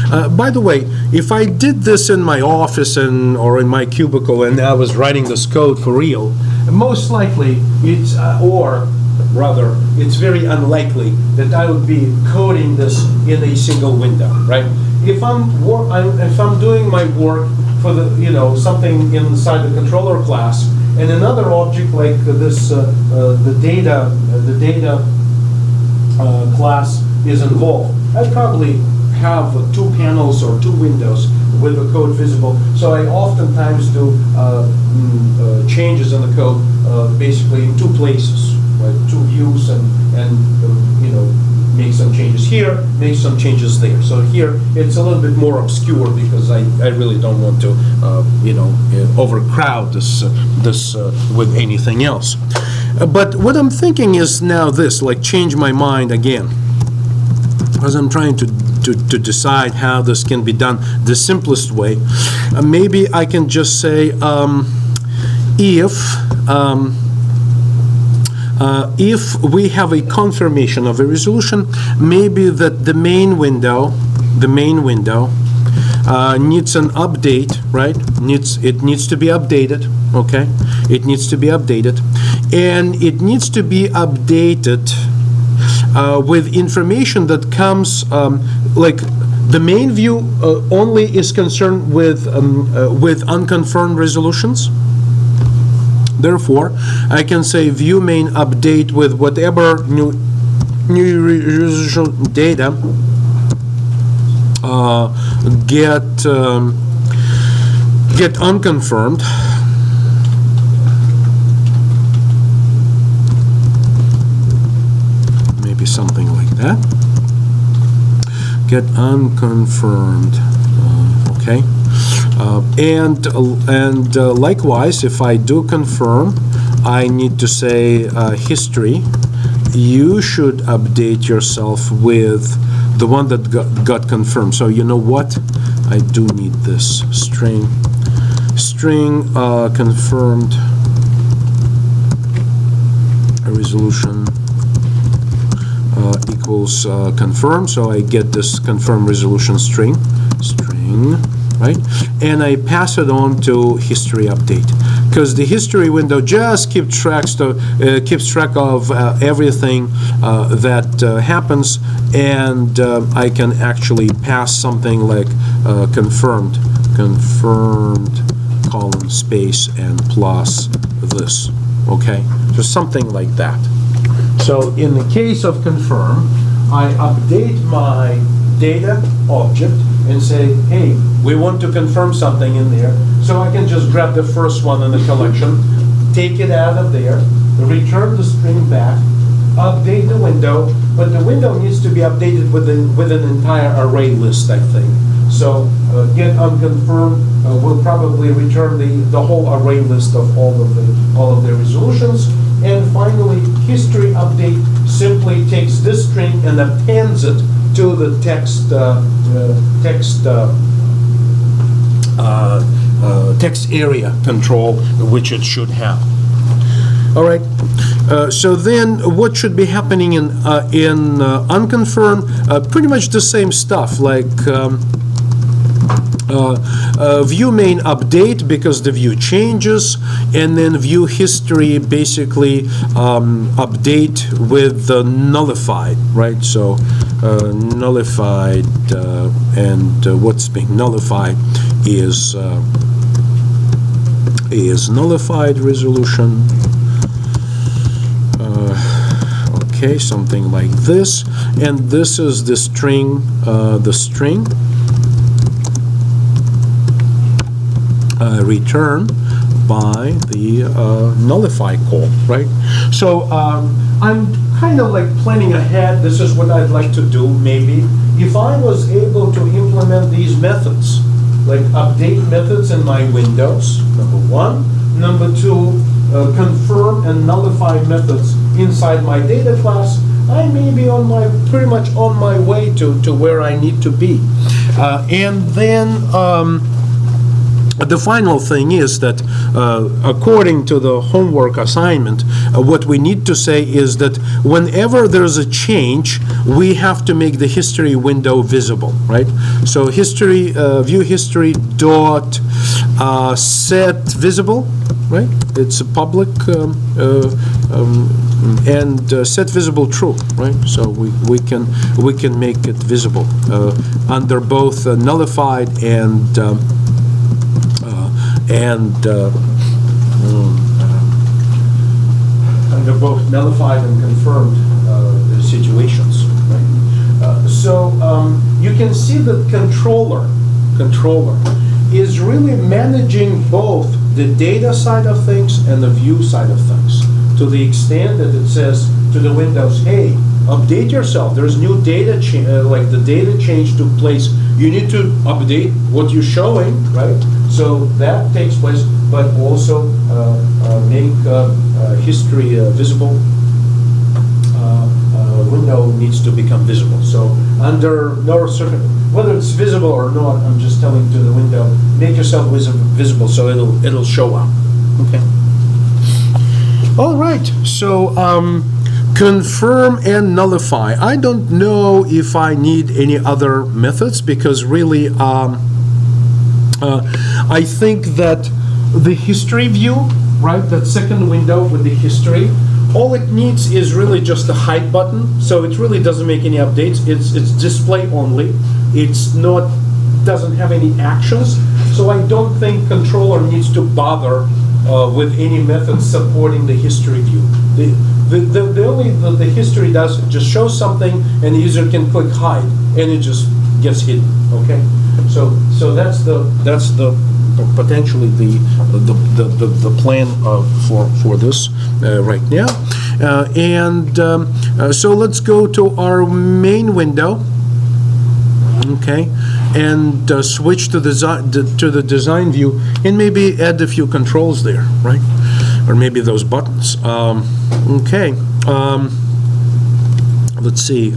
By the way, if I did this in my office or in my cubicle and I was writing this code for real, most likely it's, or rather, it's very unlikely that I would be coding this in a single window, right? If I'm doing my work for something inside the controller class, and another object like this, the data class is involved, I'd probably have two panels or two windows with the code visible. So I oftentimes do changes in the code basically in two places, right? Two views, and make some changes here, make some changes there. So here it's a little bit more obscure because I really don't want to overcrowd this with anything else. But what I'm thinking is now this, like, change my mind again, because I'm trying to decide how this can be done the simplest way. Maybe I can just say if we have a confirmation of a resolution, maybe that the main window needs an update, right? It needs to be updated, okay? It needs to be updated, and it needs to be updated with information that comes, like the main view only is concerned with unconfirmed resolutions. Therefore, I can say view main update with whatever new resolution data get unconfirmed. Maybe something like that. Get unconfirmed. Okay. And likewise, if I do confirm, I need to say history. You should update yourself with the one that got confirmed. So you know what? I do need this string confirmed resolution equals confirmed. So I get this confirmed resolution string, right? And I pass it on to history update, because the history window just keeps track of everything that happens, and I can actually pass something like confirmed colon space and plus this, okay? So something like that. So in the case of confirm, I update my data object and say, hey, we want to confirm something in there. So I can just grab the first one in the collection, take it out of there, return the string back, update the window, but the window needs to be updated with an entire array list, I think. So get unconfirmed will probably return the whole array list of all of the resolutions. And finally, history update simply takes this string and appends it to the text area control, which it should have. All right. So then, what should be happening in unconfirmed? Pretty much the same stuff, like view main update because the view changes, and then view history basically update with the nullified, right? So nullified, and what's being nullified is nullified resolution. Okay, something like this, and this is the string, return by the nullify call, right? So I'm kind of like planning ahead. This is what I'd like to do, maybe. If I was able to implement these methods, like update methods in my windows, number one. Number two, confirm and nullify methods inside my data class, I may be pretty much on my way to where I need to be. And then The final thing is that, according to the homework assignment, what we need to say is that whenever there's a change, we have to make the history window visible, right? So history, view history dot set visible, right? It's a public and set visible true, right? So we can make it visible under both nullified and under both nullified and confirmed situations, right? So you can see that controller is really managing both the data side of things and the view side of things, to the extent that it says to the Windows, hey, update yourself. There's new data, like the data change took place. You need to update what you're showing, right? So that takes place, but also make history visible. Window needs to become visible. So under no circuit, whether it's visible or not, I'm just telling to the window, make yourself visible so it'll show up. Okay. All right. So confirm and nullify. I don't know if I need any other methods, because really I think that the history view, right, that second window with the history, all it needs is really just a hide button. So it really doesn't make any updates. It's display only. It's not, doesn't have any actions. So I don't think controller needs to bother with any method supporting the history view. The history does just show something, and the user can click hide, and it just gets hidden. Okay, so that's the potentially the plan for this right now, so let's go to our main window. Okay, and switch to the design view, and maybe add a few controls there, right? Or maybe those buttons. Okay, let's see.